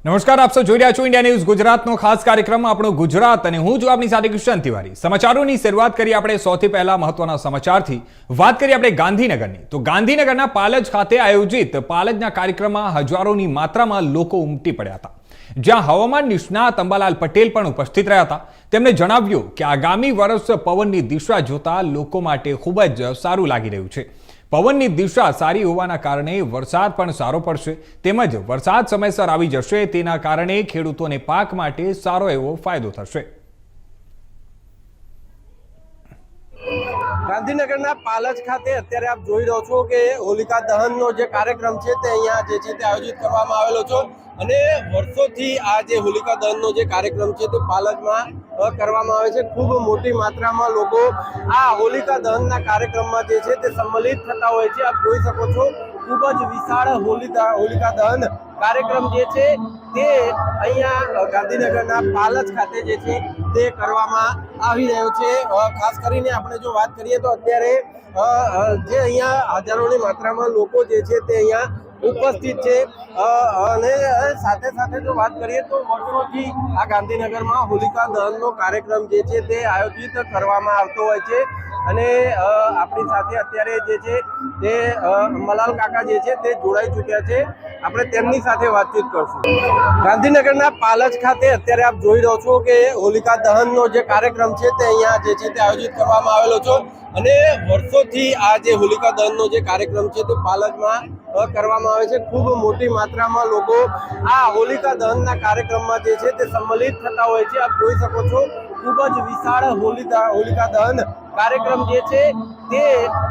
નમસ્કાર, આપ સૌ જોઈ રહ્યા છો ઇન્ડિયા ન્યૂઝ ગુજરાતનો ખાસ કાર્યક્રમ આપણો ગુજરાત અને હું છું આપની સાથે કિશન તિવારી। સમાચારોની શરૂઆત કરી આપણે સૌથી પહેલા મહત્વના સમાચારથી। વાત કરીએ આપણે ગાંધીનગરની, તો ગાંધીનગરના પાલજ ખાતે આયોજિત પાલજના કાર્યક્રમમાં હજારોની માત્રામાં લોકો ઉમટી પડ્યા હતા, જ્યાં હવામાન નિષ્ણાત અંબાલાલ પટેલ પણ ઉપસ્થિત રહ્યા હતા। તેમણે જણાવ્યું કે આગામી વર્ષ પવનની દિશા જોતા લોકો માટે ખૂબ જ સારું લાગી રહ્યું છે। પવનની દિશા સારી હોવાના કારણે વરસાદ પણ સારો પડશે, તેમજ વરસાદ સમયસર આવી જશે, તેના કારણે ખેડૂતોને પાક માટે સારો એવો ફાયદો થશે। ગાંધીનગરના પાલજ ખાતે અત્યારે આપ જોઈ રહ્યો છો કે હોલિકા દહનનો જે કાર્યક્રમ છે તે અહીંયા જે છે તે આયોજિત કરવામાં આવેલો છે અને વર્ષોથી આ જે હોલિકા દહનનો જે કાર્યક્રમ છે તે પાલજમાં કરવામાં આવે છે। ખૂબ મોટી માત્રામાં લોકો આ હોલિકા દહનના કાર્યક્રમમાં જે છે તે સંમલિત થતા હોય છે। આપ જોઈ શકો છો ખૂબ જ વિશાળ હોલિકા દહન કાર્યક્રમ જે છે તે અહીંયા ગાંધીનગરના પાલજ ખાતે જે છે તે કરવામાં આવી રહ્યો છે। ખાસ કરીને આપણે જો વાત કરીએ તો અત્યારે જે અહીંયા હજારોની માત્રામાં લોકો જે છે તે અહીંયા ઉપસ્થિત છે અને સાથે સાથે જો વાત કરીએ તો વર્ષોથી આ ગાંધીનગરમાં હોલિકા દહનનો કાર્યક્રમ જે છે તે આયોજિત કરવામાં આવતો હોય છે અને આપણી સાથે અત્યારે જે છે તે અંબાલાલ કાકા જે છે તે જોડાઈ ચૂક્યા છે। આપણે તેમની સાથે વાતચીત કરશું। ગાંધીનગરના પાલજ ખાતે અત્યારે આપ જોઈ રહ્યો છો કે હોલિકા દહનનો જે કાર્યક્રમ છે તે અહીંયા જે છે તે આયોજિત કરવામાં આવેલો છે અને વર્ષોથી આ જે હોલિકા દહનનો જે કાર્યક્રમ છે તે પાલજમાં કરવામાં આવે છે। ખૂબ મોટી માત્રામાં લોકો આ હોલિકા દહનના કાર્યક્રમમાં જે છે તે સંમલિત થતા હોય છે। આપ જોઈ શકો છો ખૂબ જ વિશાળ હોલિકા દહન કાર્યક્રમ જે છે તે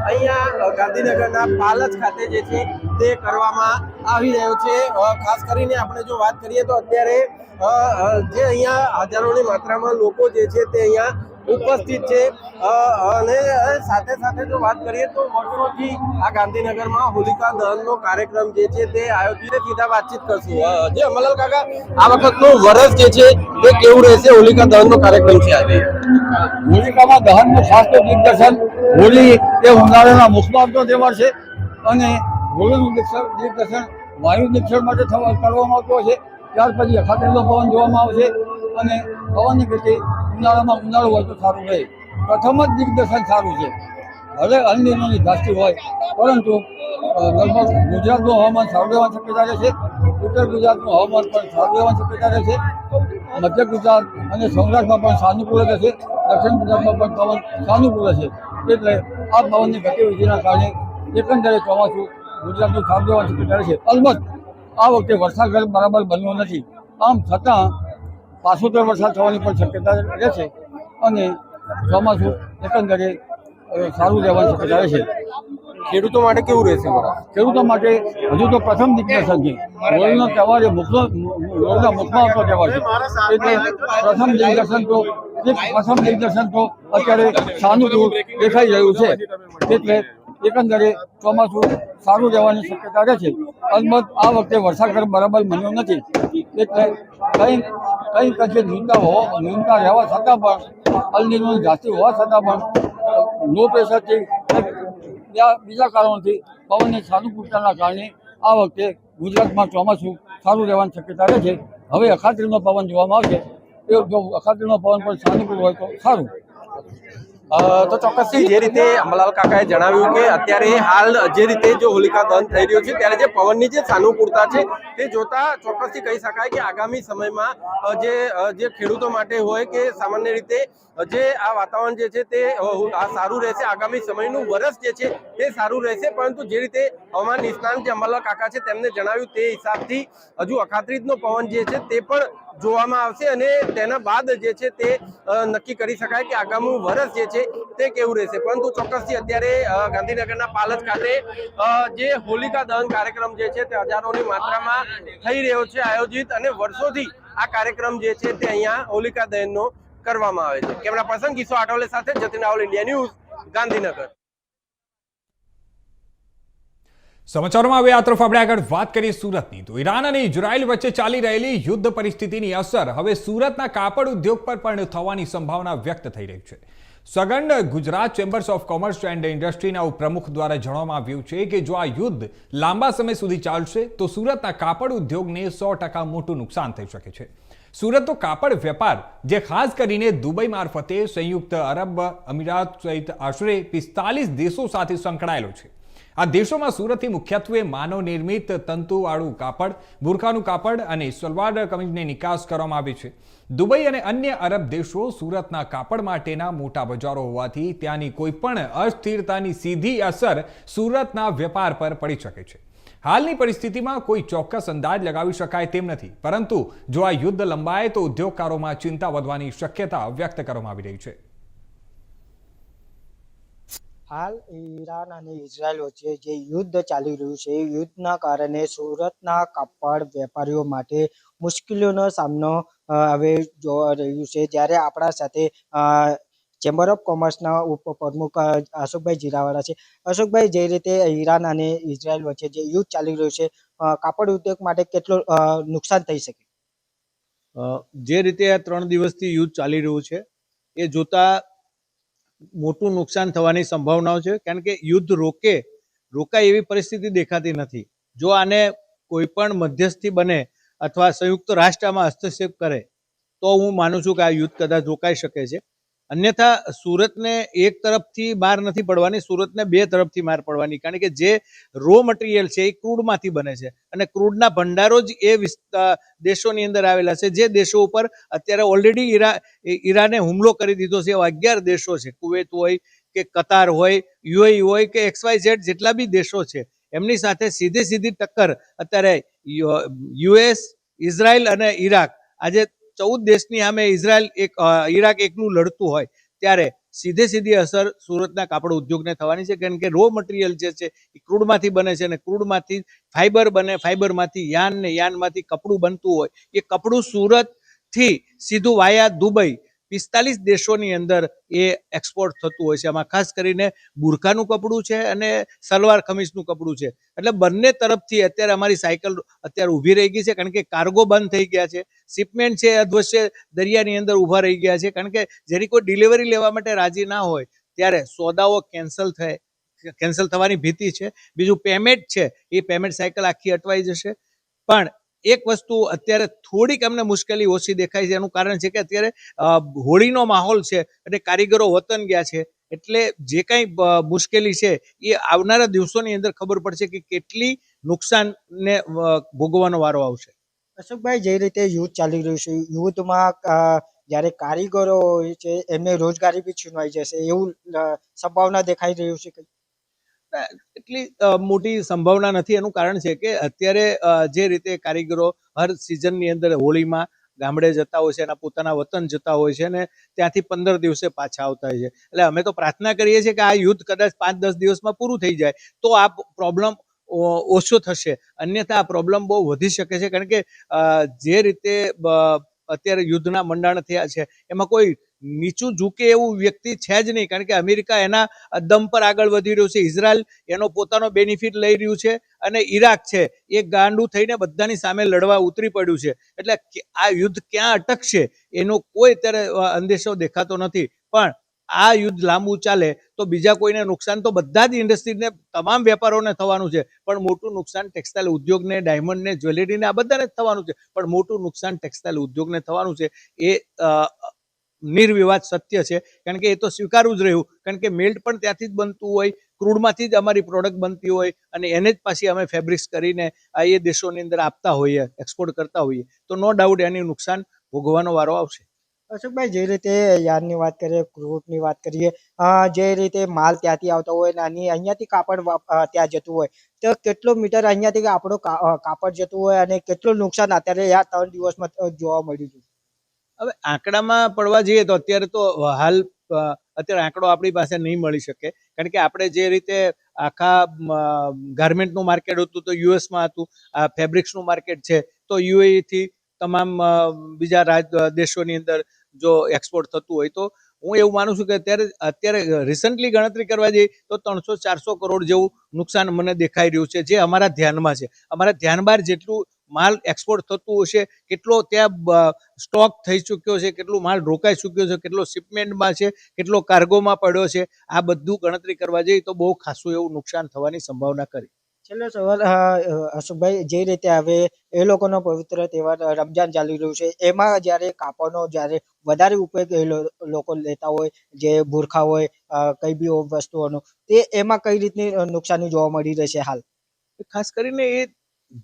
અહીંયા ગાંધીનગરના પાલજ ખાતે જે છે તે કરવામાં આવી રહ્યો છે। ખાસ કરીને આપણે જો વાત કરીએ તો અત્યારે જે અહીંયા હજારોની માત્રામાં લોકો જે છે તે અહીંયા ઉપસ્થિત છે અને સાથે સાથે જો વાત કરીએ તો વર્ષોથી આ ગાંધીનગરમાં હોલિકા દહનનો કાર્યક્રમ જે છે તે આયોજિત સીધા વાતચીત કરશું। જે અંબાલાલ કાકા, આ વખતનું વર્ષ જે છે તે કેવું રહેશે? હોલિકા દહનનો કાર્યક્રમ છે આજે। હોલિકામાં દહનનું ખાસ તો દિગ્દર્શન, હોળી એ ઉનાળાના મુખમાં તહેવાર છે અને હોળીનું દિગ્દર્શન વાયુ દિગ્દર્શન માટે કરવામાં આવતું હોય છે। ત્યાર પછી અખાત્રીનો પવન જોવામાં આવશે અને પવનની ગતિ ઉનાળામાં ઉનાળો હોય તો સારું રહે। પ્રથમ જ દિગ્દર્શન સારું છે, ભલે અનિર્ણયની ધાસ્તી હોય, પરંતુ લગભગ ગુજરાતનું હવામાન સારું રહેવાની શક્યતા રહેશે, ઉત્તર ગુજરાતનું હવામાન પણ સારું રહેવાની શક્યતા રહેશે, મધ્ય ગુજરાત અને સૌરાષ્ટ્રમાં પણ સાનુકૂળ રહેશે, દક્ષિણ ગુજરાતમાં પણ પવન સાનુકૂળ રહેશે। એટલે આ પવનની ગતિવિધિના કારણે એકંદરે ચોમાસું ગુજરાતનું સારું રહેવાની શક્યતા રહેશે। અલબત્ત આ વખતે વરસાદ બરાબર બન્યો નથી, આમ છતાં 75 વરસાદ થવાની પણ શક્યતા રહેશે અને ચોમાસું એકંદરે સારું રહેવાની શક્યતા રહેશે। ખેડૂતો માટે કેવું રહેશે? ખેડૂતો માટે હજુ તો પ્રથમ દિગ્દર્શન છે, હોળીનો તહેવાર એ હોળીના મુખમાં આવતો તહેવાર છે, એટલે પ્રથમ દિગ્દર્શન તો અત્યારે સાનુકૂળ દેખાઈ રહ્યું છે, એટલે એકંદરે ચોમાસું સારું રહેવાની શક્યતા રહે છે। અલબત્ત આ વખતે વરસાદ બરાબર બન્યો નથી, એટલે કંઈક ન્યૂનતા રહેવા છતાં પણ અલનીનોની ધાસ્તી હોવા છતાં પણ લો પ્રેશરથી બીજા કારણોથી પવનની સાનુકૂળતાના કારણે આ વખતે ગુજરાતમાં ચોમાસું સારું રહેવાની શક્યતા રહે છે। હવે અખાત્રીનો પવન જોવામાં આવશે, એ જો અખાત્રીનો પવન પણ સાનુકૂળ હોય તો સારું। તો ચોક્કસથી જે રીતે અંબાલાલ કાકાએ જણાવ્યું કે અત્યારે હાલ જે રીતે જો હોલિકા દહન થઈ રહ્યો છે ત્યારે જે પવનની જે સાનુકૂળતા છે તે જોતા ચોક્કસથી કહી શકાય કે આગામી સમયમાં જે ખેડૂતો માટે હોય કે સામાન્ય રીતે જે આ વાતાવરણ જે છે તે સારું રહેશે, આગામી સમયનું વર્ષ જે છે તે સારું રહેશે। પરંતુ જે રીતે હવામાન નિષ્ણાત જે અંબાલાલ કાકા છે તેમને જણાવ્યું તે હિસાબથી હજુ અખાત્રીજનો પવન જે છે તે પણ જોવામાં આવશે અને તેના બાદ જે છે તે નક્કી કરી શકાય કે આગામી વર્ષ જે છે તે કેવું રહેશે। પરંતુ ચોક્કસથી અત્યારે ગાંધીનગરના પાલજ ખાતે જે હોલિકા દહન કાર્યક્રમ જે છે તે હજારોની માત્રામાં થઈ રહ્યો છે આયોજિત અને વર્ષોથી આ કાર્યક્રમ જે છે તે અહીંયા હોલિકા દહનનો કરવામાં આવે છે। કેમેરા પર્સન કિશોર આઠવલે સાથે જતીન રાવલ, ઇન્ડિયા ન્યૂઝ, ગાંધીનગર। સમાચારોમાં હવે આ તરફ આપણે આગળ વાત કરીએ સુરતની, તો ઈરાન અને ઇઝરાયલ વચ્ચે ચાલી રહેલી યુદ્ધ પરિસ્થિતિની અસર હવે સુરતના કાપડ ઉદ્યોગ પર પણ થવાની સંભાવના વ્યક્ત થઈ રહી છે। સગન Gujarat chambers of commerce and ઇન્ડસ્ટ્રીના ઉપપ્રમુખ દ્વારા જણાવવામાં આવ્યું છે કે જો આ યુદ્ધ લાંબા સમય સુધી ચાલશે તો સુરતના કાપડ ઉદ્યોગને 100% મોટું નુકસાન થઈ શકે છે. સુરતનો કાપડ વેપાર જે ખાસ કરીને દુબઈ મારફતે સંયુક્ત અરબ અમીરાત સહિત આશરે 45 દેશો સાથે સંકળાયેલો છે. આ દેશોમાં સુરતથી મુખ્યત્વે માનવ નિર્મિત તંતુવાળું કાપડ, બુરખાનું કાપડ અને સલવાર કમીઝની નિકાસ કરવામાં આવે છે. દુબઈ અને અન્ય અરબ દેશો સુરતના કાપડ માટેના મોટા બજારો હોવાથી ત્યાંની કોઈ પણ અસ્થિરતાની સીધી અસર સુરતના વેપાર પર પડી શકે છે. હાલની પરિસ્થિતિમાં કોઈ ચોક્કસ અંદાજ લગાવી શકાય તેમ નથી, પરંતુ જો આ યુદ્ધ લંબાય તો ઉદ્યોગકારોમાં ચિંતા વધવાની શક્યતા વ્યક્ત કરવામાં આવી રહી છે. હાલ ઈરાન અને ઇઝરાયલ વચ્ચે જે યુદ્ધ ચાલી રહ્યું છે, એ યુદ્ધના કારણે સુરતના કાપડ વેપારીઓ માટે મુશ્કેલીઓનો સામનો હવે જોવા રહ્યું છે. જ્યારે આપણા સાથે ચેમ્બર ઓફ કોમર્સના ઉપપ્રમુખ અશોકભાઈ જીરાવાળા છે. અશોકભાઈ, જે રીતે ઈરાન અને ઇઝરાયલ વચ્ચે જે યુદ્ધ ચાલી રહ્યું છે, કાપડ ઉદ્યોગ માટે કેટલું નુકસાન થઈ શકે? જે રીતે આ 3 દિવસથી યુદ્ધ ચાલી રહ્યું છે એ જોતા મોટું નુકસાન થવાની સંભાવનાઓ છે, કારણ કે યુદ્ધ રોકાય એવી પરિસ્થિતિ દેખાતી નથી. જો આને કોઈ પણ મધ્યસ્થી બને અથવા સંયુક્ત રાષ્ટ્રમાં હસ્તક્ષેપ કરે તો હું માનું છું કે આ યુદ્ધ કદાચ રોકાઈ શકે છે. અન્યથા સુરતને એક તરફથી માર નથી પડવાની, સુરતને 2 તરફથી માર પડવાની, કારણ કે જે રો મટીરિયલ છે એ ક્રૂડમાંથી બને છે અને ક્રૂડના ભંડારો જ એ દેશોની અંદર આવેલા છે, જે દેશો ઉપર અત્યારે ઓલરેડી ઈરાને હુમલો કરી દીધો છે. એવા 11 દેશો છે, કુવૈત હોય કે કતાર હોય, યુએઈ હોય કે XYZ જેટલા બી દેશો છે, એમની સાથે સીધી ટક્કર અત્યારે યુએસ, ઇઝરાયલ અને ઈરાક, આજે 14 દેશની સામે ઈરાક એકલું લડતું હોય ત્યારે સીધી અસર સુરતના કાપડ ઉદ્યોગને થવાની છે, કારણ કે રો મટીરિયલ જે છે એ ક્રૂડમાંથી બને છે અને ક્રૂડમાંથી ફાઈબર બને, ફાઈબરમાંથી યાન ને યાનમાંથી કપડું બનતું હોય. એ કપડું સુરતથી સીધું વાયા દુબઈ 45 દેશોની અંદર એ એક્સપોર્ટ થતું હોય છે. આમાં ખાસ કરીને બુરખાનું કપડું છે અને સલવાર કમીઝનું કપડું છે. એટલે બંને તરફથી અત્યારે અમારી સાયકલ અત્યારે ઊભી રહી ગઈ છે, કારણ કે કાર્ગો બંધ થઈ ગયા છે, શિપમેન્ટ છે અધવચ્ચે દરિયાની અંદર ઊભા રહી ગયા છે, કારણ કે જેની કોઈ ડિલિવરી લેવા માટે રાજી ના હોય ત્યારે સોદાઓ કેન્સલ થવાની ભીતિ છે. બીજું પેમેન્ટ છે, એ પેમેન્ટ સાયકલ આખી અટવાઈ જશે. પણ એક વસ્તુ અત્યારે થોડીક અમને મુશ્કેલી ઓછી દેખાય છે. એનું કારણ છે કે અત્યારે હોળીનો માહોલ છે અને કારીગરો વતન ગયા છે, એટલે જે કંઈ મુશ્કેલી છે એ આવનારા દિવસોની અંદર ખબર પડશે કે કેટલી નુકસાનને ભોગવવાનો વારો આવશે. અશોકભાઈ, જે રીતે યુદ્ધ ચાલી રહ્યું છે, યુદ્ધમાં જ્યારે કારીગરો હોય છે એમને રોજગારી બી છીનવાઈ જશે એવું સંભાવના દેખાઈ રહ્યું છે. એટલી મોટી સંભાવના નથી. એનું કારણ છે કે અત્યારે જે રીતે કારીગરો હર સિઝનની અંદર હોળીમાં ગામડે જતા હોય છે, એના પોતાના વતન જતા હોય છે અને ત્યાંથી 15 દિવસે પાછા આવતા હોય છે. એટલે અમે તો પ્રાર્થના કરીએ છીએ કે આ યુદ્ધ કદાચ 5-10 દિવસમાં પૂરું થઈ જાય તો આ પ્રોબ્લેમ ઓછો થશે, અન્યથા આ પ્રોબ્લેમ બહુ વધી શકે છે. કારણ કે જે રીતે અત્યારે યુદ્ધના મંડાણ થયા છે એમાં કોઈ નીચું ઝૂકે એવું વ્યક્તિ છે જ નહીં, કારણ કે અમેરિકા એના દમ પર આગળ વધી રહ્યું છે, ઇઝરાયલ એનો પોતાનો બેનિફિટ લઈ રહ્યું છે અને ઈરાક છે એ ગાંડું થઈને બધાની સામે લડવા ઉતરી પડ્યું છે. એટલે આ યુદ્ધ ક્યાં અટકશે એનો કોઈ અત્યારે અંદેશો દેખાતો નથી. પણ આ યુદ્ધ લાંબુ ચાલે તો બીજા કોઈને નુકસાન તો બધા જ ઇન્ડસ્ટ્રીને, તમામ વેપારોને થવાનું છે, પણ મોટું નુકસાન ટેક્સટાઇલ ઉદ્યોગને, ડાયમંડને, જ્વેલરીને આ બધાને જ થવાનું છે. પણ મોટું નુકસાન ટેક્સટાઇલ ઉદ્યોગને થવાનું છે એ નિર્વિવાદ સત્ય છે, કારણ કે એ તો સ્વીકારવું જ રહ્યું. કારણ કે મેલ્ટ પણ ત્યાંથી જ બનતું હોય, ક્રૂડમાંથી જ અમારી પ્રોડક્ટ બનતી હોય અને એને જ પાછી અમે ફેબ્રિક્સ કરીને એ દેશોની અંદર આપતા હોઈએ, એક્સપોર્ટ કરતા હોઈએ, તો નો ડાઉટ એની નુકસાન ભોગવવાનો વારો આવશે. અશોકભાઈ, જે રીતે યાર્ડની વાત કરીએ, ક્રૂડની વાત કરીએ, જે રીતે માલ ત્યાંથી આવતો હોય અને અહીંયાથી કાપડ ત્યાં જતું હોય, તો કેટલો મીટર અહીંયાથી આપણું કાપડ જતું હોય અને કેટલું નુકસાન અત્યારે આ 3 દિવસમાં જોવા મળ્યું છે? હવે આંકડામાં પડવા જઈએ તો અત્યારે તો હાલ અત્યારે આંકડો આપણી પાસે નહીં મળી શકે, કારણ કે આપણે જે રીતે આખા ગાર્મેન્ટનું માર્કેટ હતું તો યુએસમાં હતું, આ ફેબ્રિક્સનું માર્કેટ છે તો યુએઈથી તમામ બીજા દેશોની અંદર જો એક્સપોર્ટ થતું હોય તો હું એવું માનું છું કે અત્યારે રિસન્ટલી ગણતરી કરવા જઈએ તો 300-400 કરોડ જેવું નુકસાન મને દેખાઈ રહ્યું છે, જે અમારા ધ્યાનમાં છે. અમારા ધ્યાન બહાર જેટલું માલ એક્સપોર્ટ થતું હશે, કેટલો ત્યાં સ્ટોક થઈ ચૂક્યો છે, કેટલો માલ રોકાઈ ચૂક્યો છે, કેટલો શિપમેન્ટમાં છે, કેટલો કાર્ગોમાં પડ્યો છે, આ બધું ગણતરી કરવા જઈએ તો બહુ ખાસું એવું નુકસાન થવાની સંભાવના કરી. છેલ્લો સવાલ અશોકભાઈ, જે રીતે હવે એ લોકોનો પવિત્ર તહેવાર રમજાન ચાલી રહ્યું છે, એમાં જ્યારે કાપડનો જ્યારે વધારે ઉપયોગ લોકો લેતા હોય, જે બુરખા હોય, કઈ બી વસ્તુઓનો, તે એમાં કઈ રીતની નુકસાની જોવા મળી રહેશે હાલ? ખાસ કરીને એ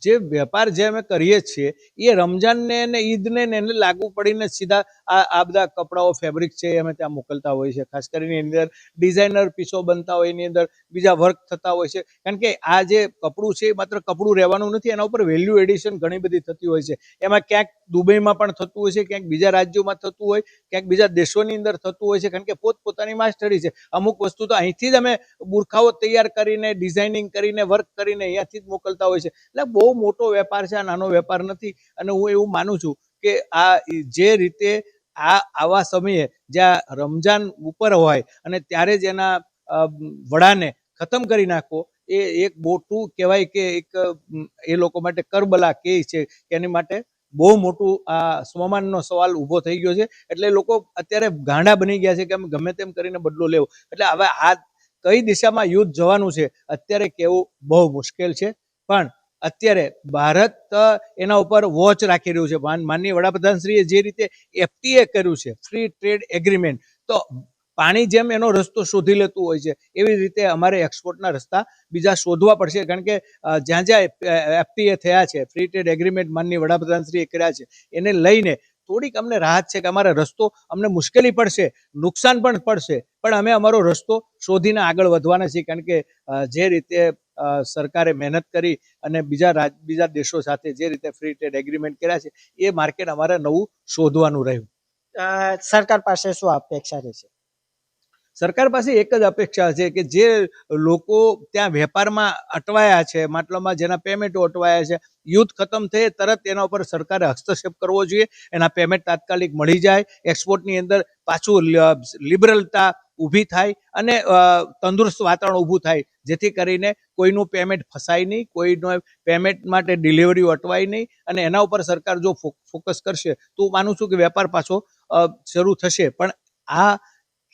જે વેપાર જે અમે કરીએ છીએ એ રમજાનને અને ઈદને એને લાગુ પડીને સીધા આ બધા કપડાઓ ફેબ્રિક છે અમે ત્યાં મોકલતા હોય છે. ખાસ કરીને એની અંદર ડિઝાઇનર પીસો બનતા હોય, એની અંદર બીજા વર્ક થતા હોય છે. કારણ કે આ જે કપડું છે એ માત્ર કપડું રહેવાનું નથી, એના ઉપર વેલ્યુ એડિશન ઘણી બધી થતી હોય છે. એમાં ક્યાંક દુબઈમાં પણ થતું હોય છે, ક્યાંક બીજા રાજ્યોમાં થતું હોય, ક્યાંક બીજા દેશોની અંદર થતું હોય છે. કારણ કે પોતપોતાની માસ્ટરી છે. અમુક વસ્તુ તો અહીંથી જ અમે બુરખાઓ તૈયાર કરીને, ડિઝાઇનિંગ કરીને, વર્ક કરીને અહીંયાથી જ મોકલતા હોય છે. એટલે બહુ મોટો વેપાર છે, આ નાનો વેપાર નથી. અને હું એવું માનું છું કે આ જે રીતે આવા સમયે જ્યાં રમજાન ઉપર હોય અને ત્યારે જ એના વડાને ખતમ કરી નાખવો એ એક મોટું કહેવાય કે એક એ લોકો માટે કરબલા કે છે કે એની માટે બહુ મોટું આ સ્વમાનનો સવાલ ઊભો થઈ ગયો છે. એટલે લોકો અત્યારે ગાંડા બની ગયા છે કે અમે ગમે તેમ કરીને બદલો લેવો. એટલે હવે આ કઈ દિશામાં યુદ્ધ જવાનું છે અત્યારે કહેવું બહુ મુશ્કેલ છે. પણ અત્યારે ભારત એના ઉપર વોચ રાખી રહ્યું છે. માનનીય વડાપ્રધાનશ્રીએ જે રીતે FTA કર્યું છે, ફ્રી ટ્રેડ એગ્રીમેન્ટ, તો પાણી જેમ એનો રસ્તો શોધી લેતું હોય છે એવી રીતે અમારે એક્સપોર્ટના રસ્તા બીજા શોધવા પડશે. કારણ કે જ્યાં જ્યાં FTA થયા છે, ફ્રી ટ્રેડ એગ્રીમેન્ટ માનનીય વડાપ્રધાનશ્રીએ કર્યા છે, એને લઈને થોડીક અમને રાહત છે કે અમારો રસ્તો, અમને મુશ્કેલી પડશે, નુકસાન પણ પડશે, પણ અમે અમારો રસ્તો શોધીને આગળ વધવાના છીએ. કારણ કે જે રીતે સરકારે મહેનત કરી અને બીજા દેશો સાથે જે રીતે ફ્રી ટ્રેડ એગ્રીમેન્ટ કર્યા છે એ માર્કેટ અમારે નવું શોધવાનું રહ્યું. સરકાર પાસે શું અપેક્ષા રહેશે? સરકાર પાસે એક જ અપેક્ષા છે કે જે લોકો ત્યાં વેપારમાં અટવાયા છે, મતલબમાં જેના પેમેન્ટો અટવાયા છે, યુદ્ધ ખતમ થાય તરત એના ઉપર સરકારે હસ્તક્ષેપ કરવો જોઈએ, એના પેમેન્ટ તાત્કાલિક મળી જાય, એક્સપોર્ટની અંદર પાછું લિબરલતા ઊભી થાય અને તંદુરસ્ત વાતાવરણ ઊભું થાય, જેથી કરીને કોઈનું પેમેન્ટ ફસાય નહીં, કોઈનું પેમેન્ટ માટે ડિલિવરીઓ અટવાય નહીં. અને એના ઉપર સરકાર જો ફોકસ કરશે તો હું માનું છું કે વેપાર પાછો શરૂ થશે. પણ આ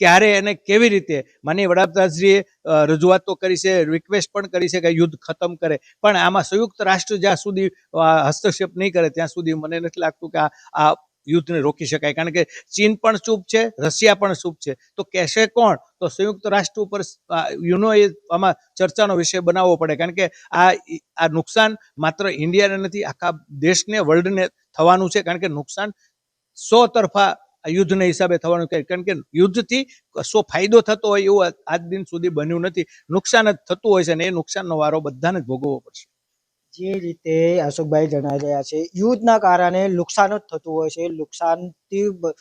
ક્યારે અને કેવી રીતે માનનીય વડાપ્રધાનશ્રીએ રજૂઆત તો કરી છે, રિક્વેસ્ટ પણ કરી છે કે યુદ્ધ ખતમ કરે, પણ આમાં સંયુક્ત રાષ્ટ્ર જ્યાં સુધી હસ્તક્ષેપ નહીં કરે ત્યાં સુધી મને નથી લાગતું કે આ યુદ્ધને રોકી શકાય. કારણ કે ચીન પણ ચૂપ છે, રશિયા પણ ચૂપ છે, તો કહેશે કોણ? તો સંયુક્ત રાષ્ટ્ર ઉપર એ આમાં ચર્ચાનો વિષય બનાવવો પડે. કારણ કે આ નુકસાન માત્ર ઇન્ડિયાને નથી, આખા દેશને, વર્લ્ડને થવાનું છે. કારણ કે નુકસાન 100 તરફા યુદ્ધના હિસાબે થવાનું. કારણ કે યુદ્ધથી કશો ફાયદો થતો હોય એવું આજ દિન સુધી બન્યું નથી. નુકસાન જ થતું હોય છે અને એ નુકસાનનો વારો બધાને જ ભોગવવો પડશે. જે રીતે અશોકભાઈ જણાવી રહ્યા છે, યુદ્ધના કારણે નુકસાન જ થતું હોય છે, નુકસાનથી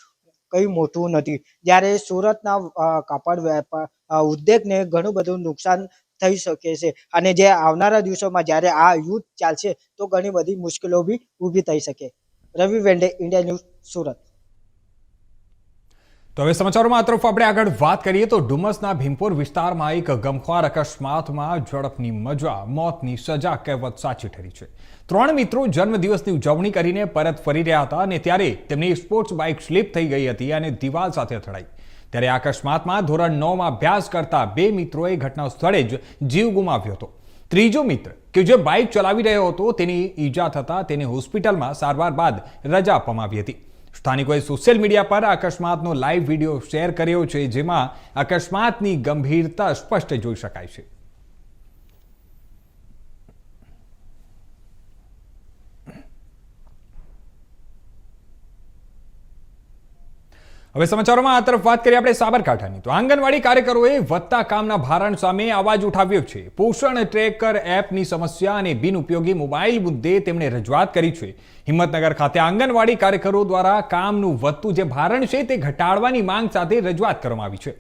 કઈ મોટું નથી. જ્યારે સુરતના કાપડ વેપાર ઉદ્યોગને ઘણું બધું નુકસાન થઈ શકે છે અને જે આવનારા દિવસોમાં જ્યારે આ યુદ્ધ ચાલશે તો ઘણી બધી મુશ્કેલીઓ બી ઊભી થઈ શકે. રવિ વેંડે, ઇન્ડિયા ન્યૂઝ, સુરત. તો હવે સમાચારોમાં આ તરફ આપણે આગળ વાત કરીએ તો ડુમસના ભીમપુર વિસ્તારમાં એક ગમખ્વાર અકસ્માતમાં ઝડપની મજા મોતની સજા કહેવત સાચી ઠરી છે. 3 મિત્રો જન્મદિવસની ઉજવણી કરીને પરત ફરી રહ્યા હતા અને ત્યારે તેમની સ્પોર્ટ્સ બાઇક સ્લીપ થઈ ગઈ હતી અને દિવાલ સાથે અથડાઈ. ત્યારે આ અકસ્માતમાં ધોરણ 9માં અભ્યાસ કરતા 2 મિત્રોએ ઘટના સ્થળે જ જીવ ગુમાવ્યો હતો. ત્રીજો મિત્ર કે જે બાઇક ચલાવી રહ્યો હતો તેની ઈજા થતા તેને હોસ્પિટલમાં સારવાર બાદ રજા આપવામાં આવી હતી. સ્થાનિકોએ સોશિયલ મીડિયા પર અકસ્માતનો લાઈવ વિડીયો શેર કર્યો છે, જેમાં અકસ્માતની ગંભીરતા સ્પષ્ટ જોઈ શકાય છે. હવે સમાચારોમાં આ તરફ વાત કરીએ આપણે સાબરકાંઠાની. તો આંગણવાડી કાર્યકરોએ વધતા કામના ભારણ સામે અવાજ ઉઠાવ્યો છે. પોષણ ટ્રેકર એપની સમસ્યા અને બિનઉપયોગી મોબાઈલ મુદ્દે તેમણે રજૂઆત કરી છે. હિંમતનગર ખાતે આંગણવાડી કાર્યકરો દ્વારા કામનું વધતું જે ભારણ છે તે ઘટાડવાની માંગ સાથે રજૂઆત કરવામાં આવી છે.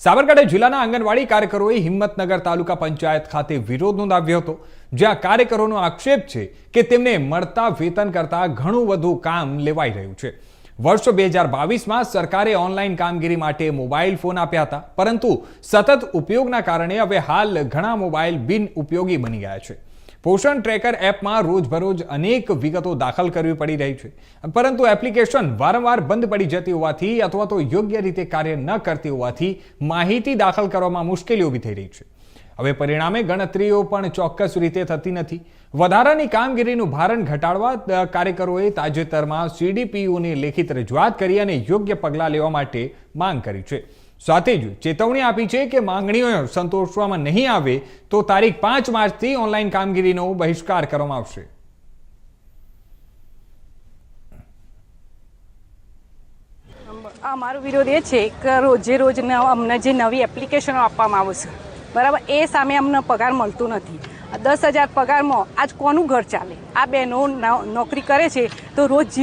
સાબરકાંઠા જિલ્લાના આંગણવાડી કાર્યકરોએ હિંમતનગર તાલુકા પંચાયત ખાતે વિરોધ નોંધાવ્યો હતો, જ્યાં કાર્યકરોનો આક્ષેપ છે કે તેમને મળતા વેતન કરતાં ઘણું વધુ કામ લેવાઈ રહ્યું છે. વર્ષ 2022માં સરકારે ઓનલાઈન કામગીરી માટે મોબાઈલ ફોન આપ્યા હતા, પરંતુ સતત ઉપયોગના કારણે હવે હાલ ઘણા મોબાઈલ બિન ઉપયોગી બની ગયા છે. પોષણ ટ્રેકર એપમાં રોજબરોજ અનેક વિગતો દાખલ કરવી પડી રહી છે, પરંતુ એપ્લિકેશન વારંવાર બંધ પડી જતી હોવાથી અથવા તો યોગ્ય રીતે કાર્ય ન કરતી હોવાથી માહિતી દાખલ કરવામાં મુશ્કેલી ઊભી થઈ રહી છે. હવે પરિણામે ગણતરીઓ પણ ચોક્કસ રીતે થતી નથી. વધારાની કામગીરીનું ભારણ ઘટાડવા કાર્યકરોએ તાજેતરમાં CDPUની લેખિત રજૂઆત કરી અને યોગ્ય પગલાં લેવા માટે માંગ કરી છે. સાથે જ ચેતવણી આપી છે કે માંગણીઓ સંતોષવામાં નહીં આવે તો તારીખ 5 માર્ચથી ઓનલાઈન કામગીરીનો બહિષ્કાર કરવામાં આવશે. અમારો વિરોધ એ છે કે રોજે રોજ અમને જે નવી એપ્લિકેશનો આપવામાં આવે છે, બરાબર, એ સામે અમને પગાર મળતો નથી. 10,000 પગારમાં આજ કોનું ઘર ચાલે? આ બહેનો નોકરી કરે છે તો રોજ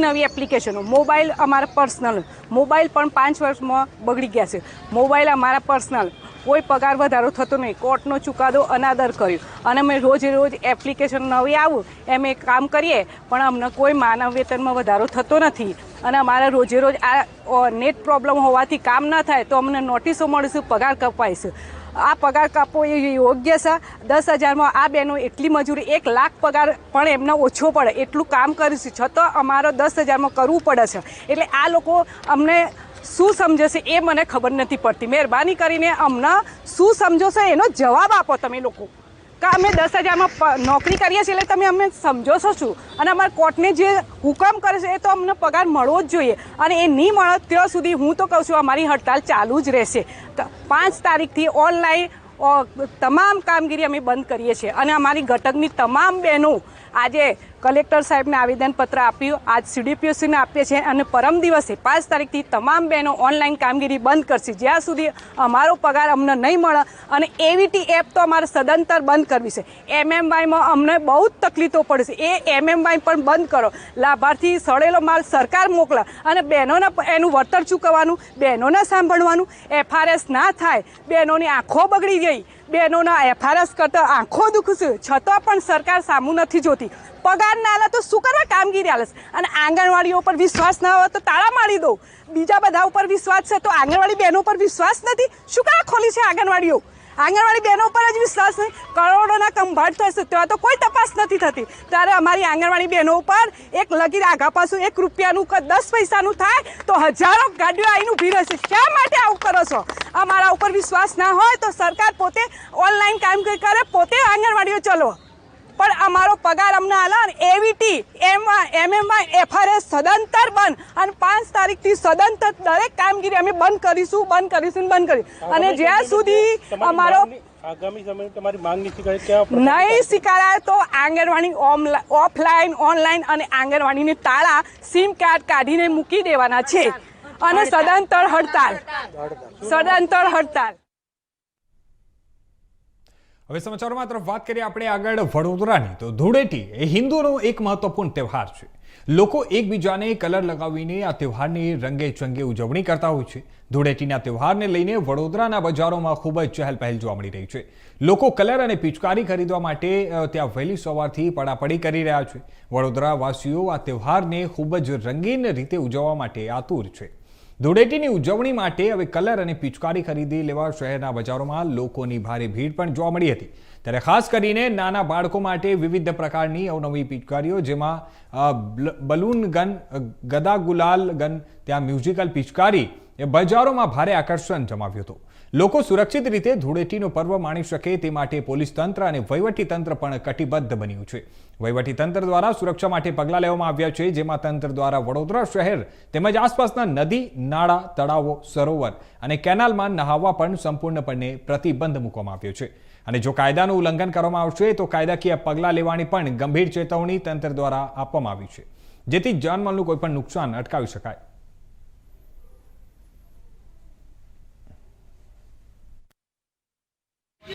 નવી એપ્લિકેશનો. મોબાઈલ અમારા પર્સનલ મોબાઈલ પણ 5 વર્ષમાં બગડી ગયા છે. મોબાઈલ અમારા પર્સનલ, કોઈ પગાર વધારો થતો નહીં. કોર્ટનો ચુકાદો અનાદર કર્યો અને અમે રોજ એપ્લિકેશન નવી આવું એમ એ કામ કરીએ પણ અમને કોઈ માનવ વેતનમાં વધારો થતો નથી. અને અમારે રોજ આ નેટ પ્રોબ્લેમ હોવાથી કામ ન થાય તો અમને નોટિસો મળશે, પગાર કપાય છે. આ પગાર કાપવો એ યોગ્ય છે? 10,000માં આ બહેનો એટલી મજૂરી, 1 લાખ પગાર પણ એમને ઓછો પડે એટલું કામ કરીશું, છતાં અમારો 10,000માં કરવું પડે છે. એટલે આ લોકો અમને શું સમજે છે એ મને ખબર નથી પડતી. મહેરબાની કરીને અમને શું સમજો છો એનો જવાબ આપો તમે લોકો, કે અમે 10,000માં નોકરી કરીએ છીએ એટલે તમે અમને સમજો છો શું? અને અમારા કોર્ટને જે હુકમ કરે છે એ તો અમને પગાર મળવો જ જોઈએ, અને એ નહીં મળે ત્યાં સુધી હું તો કહું છું અમારી હડતાલ ચાલુ જ રહેશે. 5 તારીખથી ઓનલાઈન તમામ કામગીરી અમે બંધ કરીએ છીએ. અને અમારી ઘટકની તમામ બહેનો આજે કલેક્ટર સાહેબને આવેદનપત્ર આપ્યું, આજ CDPUCને આપીએ છીએ, અને પરમ દિવસે 5 તારીખથી તમામ બહેનો ઓનલાઈન કામગીરી બંધ કરશે જ્યાં સુધી અમારો પગાર અમને નહીં મળે. અને AVT એપ તો અમારે સદંતર બંધ કરવી છે. MMYમાં અમને બહુ જ તકલીફો પડે છે, એ MMY પણ બંધ કરો. લાભાર્થી સડેલો માલ સરકાર મોકલે અને બહેનોને એનું વળતર ચૂકવવાનું, બહેનોને સાંભળવાનું. FRS ના થાય, બહેનોની આંખો બગડી ગઈ, બહેનોના FRS કરતાં આંખો દુખશે, છતાં પણ સરકાર સામું નથી જોતી. પગાર ના આલે તો શું કરવા કામગીરી આલે? અને આંગણવાડીઓ પર વિશ્વાસ ના હોય તો તાળા મારી દો. બીજા બધા ઉપર વિશ્વાસ છે તો આંગણવાડી બહેનો પર વિશ્વાસ નથી? શું કરવા ખોલી છે આંગણવાડીઓ? આંગણવાડી બહેનો પર જ વિશ્વાસ નહીં. કરોડોના કૌભાંડ થશે ત્યાં તો કોઈ તપાસ નથી થતી. ત્યારે અમારી આંગણવાડી બહેનો ઉપર એક લગીર આગા પાછું 1 રૂપિયાનું કે 10 પૈસાનું થાય તો હજારો ગાડીઓ આવીને ઊભી રહેશે. શા માટે આવું કરો છો? અમારા ઉપર વિશ્વાસ ના હોય તો સરકાર પોતે ઓનલાઈન કામ કરે, પોતે આંગણવાડીઓ ચલો, પણ અમારો પગાર અમને આલે. AVT, MMY, FRS સદંતર બંધ, અને 5 તારીખથી સદંતર દરેક કામગીરી અમે બંધ કરીશું. અને જ્યાં સુધી અમારો આગામી સમયે તમારી માંગ નહીં સ્વીકારાય નહીં સ્વીકારાય તો આંગણવાડી ઓફલાઈન, ઓનલાઈન અને આંગણવાડીને તાળા, સિમ કાર્ડ કાઢીને મૂકી દેવાના છે. અને સદંતર હડતાલ. હવે સમાચારોમાં તરફ વાત કરીએ આપણે આગળ વડોદરાની, તો ધૂળેટી એ હિન્દુઓનો એક મહત્વપૂર્ણ તહેવાર છે. લોકો એકબીજાને કલર લગાવીને આ તહેવારની રંગે ચંગે ઉજવણી કરતા હોય છે. ધૂળેટીના તહેવારને લઈને વડોદરાના બજારોમાં ખૂબ જ ચહેલ પહેલ જોવા મળી રહી છે. લોકો કલર અને પિચકારી ખરીદવા માટે ત્યાં વહેલી સવારથી પડાપડી કરી રહ્યા છે. વડોદરાવાસીઓ આ તહેવારને ખૂબ જ રંગીન રીતે ઉજવવા માટે આતુર છે. ધૂળેટીની ઉજવણી માટે હવે કલર અને પિચકારી ખરીદી લેવા શહેરના બજારોમાં લોકોની ભારે ભીડ પણ જોવા મળી હતી. ત્યારે ખાસ કરીને નાના બાળકો માટે વિવિધ પ્રકારની અવનવી પિચકારીઓ, જેમાં બલૂન ગન, ગદા ગુલાલ ગન, ત્યાં મ્યુઝિકલ પિચકારી એ બજારોમાં ભારે આકર્ષણ જમાવ્યું હતું. લોકો સુરક્ષિત રીતે ધૂળેટીનો પર્વ માણી શકે તે માટે પોલીસ તંત્ર અને વહીવટી તંત્ર પણ કટિબદ્ધ બન્યું છે. વહીવટી તંત્ર દ્વારા સુરક્ષા માટે પગલાં લેવામાં આવ્યા છે, જેમાં તંત્ર દ્વારા વડોદરા શહેર તેમજ આસપાસના નદી, નાળા, તળાવો, સરોવર અને કેનાલમાં નહાવવા પણ સંપૂર્ણપણે પ્રતિબંધ મૂકવામાં આવ્યો છે. અને જો કાયદાનું ઉલ્લંઘન કરવામાં આવશે તો કાયદાકીય પગલાં લેવાની પણ ગંભીર ચેતવણી તંત્ર દ્વારા આપવામાં આવી છે, જેથી જાનમાલનું કોઈ પણ નુકસાન અટકાવી શકાય.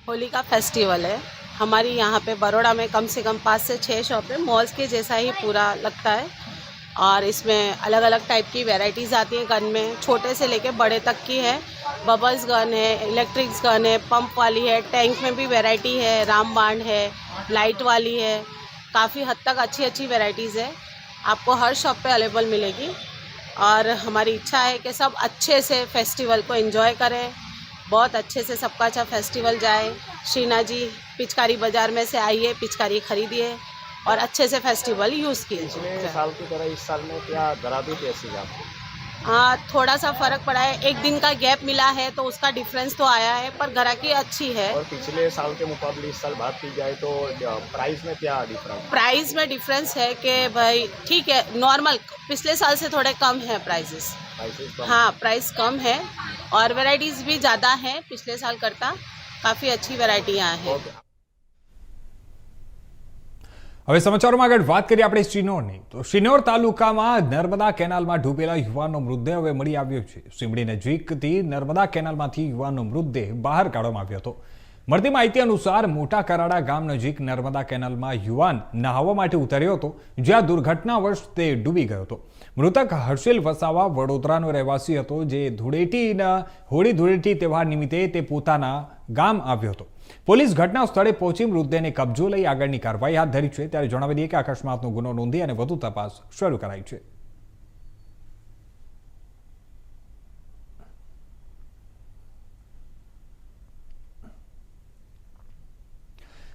होली का फेस्टिवल है हमारी यहाँ पे बड़ौदा में. कम से कम 5 से 6 शॉप है, मॉल्स के जैसा ही पूरा लगता है. और इसमें अलग अलग टाइप की वैरायटीज़ आती हैं गन में, छोटे से लेके बड़े तक की है. बबल्स गन है, इलेक्ट्रिक्स गन है, पंप वाली है, टैंक में भी वैरायटी है, रामबाण है, लाइट वाली है. काफ़ी हद तक अच्छी अच्छी वैरायटीज़ है, आपको हर शॉप पे अवेलेबल मिलेगी. और हमारी इच्छा है कि सब अच्छे से फेस्टिवल को एंजॉय करें, बहुत अच्छे से सबका अच्छा फेस्टिवल जाए. शीना जी पिचकारी बाजार में से आई है, पिचकारी खरीदी है और अच्छे से फेस्टिवल यूज़ कीजिए। पिछले साल की तरह इस साल में क्या ग्राहकी कैसी है आपको? हाँ, थोड़ा सा फ़र्क पड़ा है, एक दिन का गैप मिला है तो उसका डिफरेंस तो आया है, पर ग्राहकी अच्छी है। और पिछले साल के मुकाबले इस साल बात की जाए तो प्राइस में क्या डिफरेंस? प्राइस में डिफरेंस है कि भाई ठीक है, नॉर्मल पिछले साल से थोड़े कम है प्राइसेस। प्राइसेस कम? हाँ, प्राइस कम है और वैरायटीज़ भी ज़्यादा हैं पिछले साल करता, काफ़ी अच्छी वैरायटियाँ हैं। ओके। હવે સમાચારોમાં આગળ વાત કરીએ આપણે શિનોરની તો શિનોર તાલુકામાં નર્મદા કેનાલમાં ડૂબેલા યુવાનનો મૃતદેહ હવે મળી આવ્યો છે। સીમડી નજીકથી નર્મદા કેનાલમાંથી યુવાનનો મૃતદેહ બહાર કાઢવામાં આવ્યો હતો। મળતી માહિતી અનુસાર મોટા કરાડા ગામ નજીક નર્મદા કેનાલમાં યુવાન નહાવા માટે ઉતર્યો હતો, જ્યાં દુર્ઘટનાવશ તે ડૂબી ગયો હતો। મૃતક હર્ષિલ વસાવા વડોદરાનો રહેવાસી હતો, જે હોળી ધૂળેટી તહેવાર નિમિત્તે તે પોતાના ગામ આવ્યો હતો। પોલીસ ઘટના સ્થળે પહોંચી મૃતદેહને કબજો લઈ આગળની કાર્યવાહી હાથ ધરી છે। ત્યારે જણાવી દઈએ કે અકસ્માતનો ગુનો નોંધી અને વધુ તપાસ શરૂ કરાઈ છે।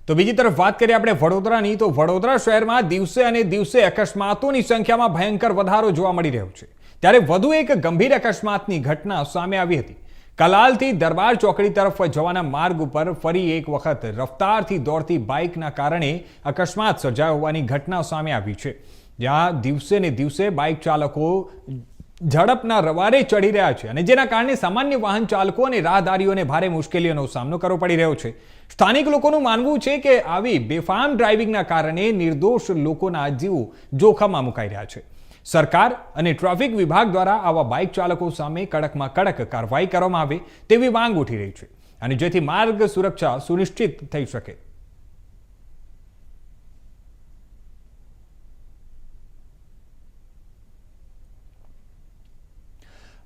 તો બીજી તરફ વાત કરીએ આપણે વડોદરાની તો વડોદરા શહેરમાં દિવસે અને દિવસે અકસ્માતોની સંખ્યામાં ભયંકર વધારો જોવા મળી રહ્યો છે। ત્યારે વધુ એક ગંભીર અકસ્માતની ઘટના સામે આવી હતી। કલાલથી દરબાર ચોકડી તરફ જવાના માર્ગ ઉપર ફરી એક વખત રફતારથી દોડતી બાઇકના કારણે અકસ્માત સર્જાયો હોવાની ઘટના સામે આવી છે, જ્યાં દિવસે ને દિવસે બાઇક ચાલકો ઝડપના રવારે ચડી રહ્યા છે અને જેના કારણે સામાન્ય વાહન ચાલકો અને રાહદારીઓને ભારે મુશ્કેલીઓનો સામનો કરવો પડી રહ્યો છે। સ્થાનિક લોકોનું માનવું છે કે આવી બેફામ ડ્રાઇવિંગના કારણે નિર્દોષ લોકોના જીવ જોખમમાં મુકાઈ રહ્યા છે। સરકાર અને ટ્રાફિક વિભાગ દ્વારા આવા બાઇક ચાલકો સામે કડકમાં કડક કાર્યવાહી કરવામાં આવે તેવી માંગ ઉઠી રહી છે અને જેથી માર્ગ સુરક્ષા સુનિશ્ચિત થઈ શકે।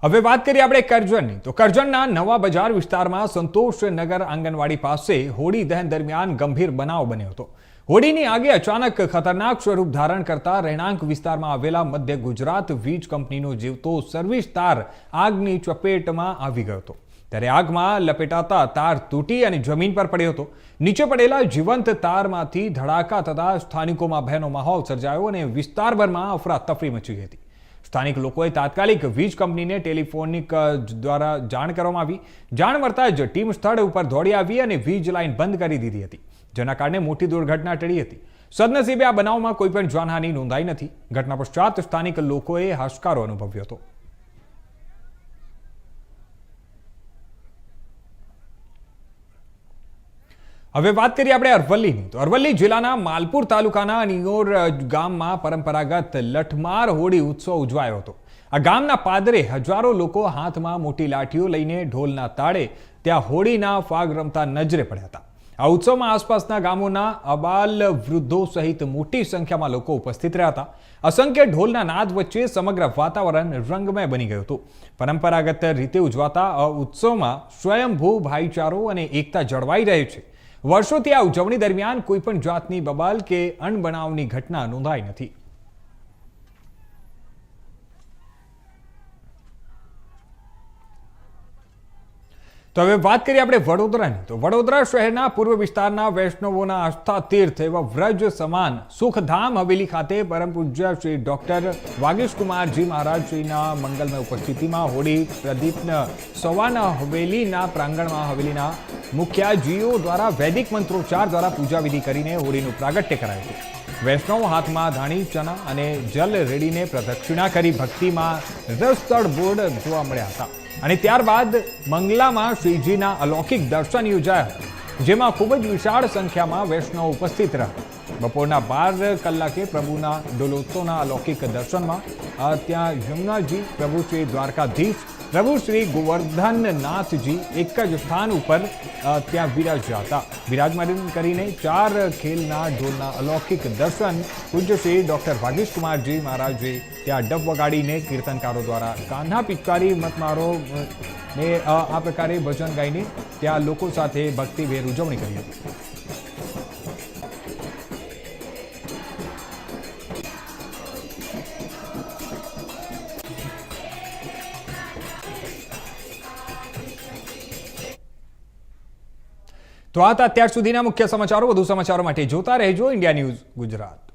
હવે વાત કરીએ આપણે કરજણની તો કરજણના નવા બજાર વિસ્તારમાં સંતોષનગર આંગણવાડી પાસે હોળી દહન દરમિયાન ગંભીર બનાવ બન્યો હતો। હોળીની આગે અચાનક ખતરનાક સ્વરૂપ ધારણ કરતા રહેણાંક વિસ્તારમાં આવેલા મધ્ય ગુજરાત વીજ કંપનીનો જીવતો સર્વિસ તાર આગની ચપેટમાં આવી ગયો હતો। ત્યારે આગમાં લપેટાતા તાર તૂટી અને જમીન પર પડ્યો હતો। નીચે પડેલા જીવંત તારમાંથી ધડાકા થતા સ્થાનિકોમાં ભયનો માહોલ સર્જાયો અને વિસ્તારભરમાં અફરાતફરી મચી ગઈ હતી। સ્થાનિક લોકોએ તાત્કાલિક વીજ કંપનીને ટેલિફોનિક દ્વારા જાણ કરવામાં આવી। જાણ મળતા જ ટીમ સ્થળ ઉપર દોડી આવી અને વીજ લાઇન બંધ કરી દીધી હતી, જેના કારણે મોટી દુર્ઘટના ટળી હતી। સદનસીબે આ બનાવમાં કોઈ પણ જાનહાનિ નોંધાઈ નથી। ઘટના પશ્ચાત સ્થાનિક લોકોએ હાશકારો અનુભવ્યો હતો। હવે વાત કરીએ આપણે અરવલ્લીની તો અરવલ્લી જિલ્લાના માલપુર તાલુકાના નિયોર ગામમાં પરંપરાગત લઠમાર હોળી ઉત્સવ ઉજવાયો હતો। આ ગામના પાદરે હજારો લોકો હાથમાં મોટી લાઠીઓ લઈને ઢોલના તાળે ત્યાં હોળીના ફાગ રમતા નજરે પડ્યા હતા। આ ઉત્સવમાં આસપાસના ગામોના અબાલ વૃદ્ધો સહિત મોટી સંખ્યામાં લોકો ઉપસ્થિત રહ્યા હતા। અસંખ્ય ઢોલના નાદ વચ્ચે સમગ્ર વાતાવરણ રંગમય બની ગયું હતું। પરંપરાગત રીતે ઉજવાતા આ ઉત્સવમાં સ્વયંભૂ ભાઈચારો અને એકતા જળવાઈ રહે છે। વર્ષોથી આ ઉજવણી દરમિયાન કોઈ પણ જાતની બબાલ કે અણબનાવની ઘટના નોંધાઈ નથી। તો હવે વાત કરીએ આપણે વડોદરાની તો વડોદરા શહેરના પૂર્વ વિસ્તારના વૈષ્ણવોના આસ્થા તીર્થ એવા વ્રજ સમાન સુખધામ હવેલી ખાતે પરમ પૂજ્ય શ્રી ડોક્ટર વાગીશ કુમારજી મહારાજશ્રીના મંગલમય ઉપસ્થિતિમાં હોળી પ્રદીપના સવાના હવેલીના પ્રાંગણમાં હવેલીના મુખ્યાજીઓ દ્વારા વૈદિક મંત્રોચ્ચાર દ્વારા પૂજા વિધિ કરીને હોળીનું પ્રાગટ્ય કરાયું હતું। વૈષ્ણવ હાથમાં ધાણી ચના અને જલ રેડીને પ્રદક્ષિણા કરી ભક્તિમાં રસતળબોળ જોવા મળ્યા હતા અને ત્યારબાદ મંગલામાં શ્રીજીના અલૌકિક દર્શન યોજાયા હતા, જેમાં ખૂબ જ વિશાળ સંખ્યામાં વૈષ્ણવ ઉપસ્થિત રહ્યા। બપોરના 12 કલાકે પ્રભુના ડોલોત્સવના અલૌકિક દર્શનમાં ત્યાં યમુનાજી, પ્રભુ શ્રી દ્વારકાધીશ, પ્રભુ શ્રી ગોવર્ધનનાથજી એક જ સ્થાન ઉપર ત્યાં વિરાજ્યા હતા। વિરાજમાન કરીને 4 ખેલના ઢોલના અલૌકિક દર્શન પૂજ્ય શ્રી ડોક્ટર વાગીશ કુમારજી મહારાજે ત્યાં ડફ વગાડીને કીર્તનકારો દ્વારા કાન્હા પિચકારી મત મારો ને આ પ્રકારે ભજન ગાઈને ત્યાં લોકો સાથે ભક્તિભેર ઉજવણી કરી હતી। તો આ હતા અત્યાર સુધીના મુખ્ય સમાચારો. વધુ સમાચારો માટે જોતા રહેજો ઇન્ડિયા ન્યૂઝ ગુજરાત.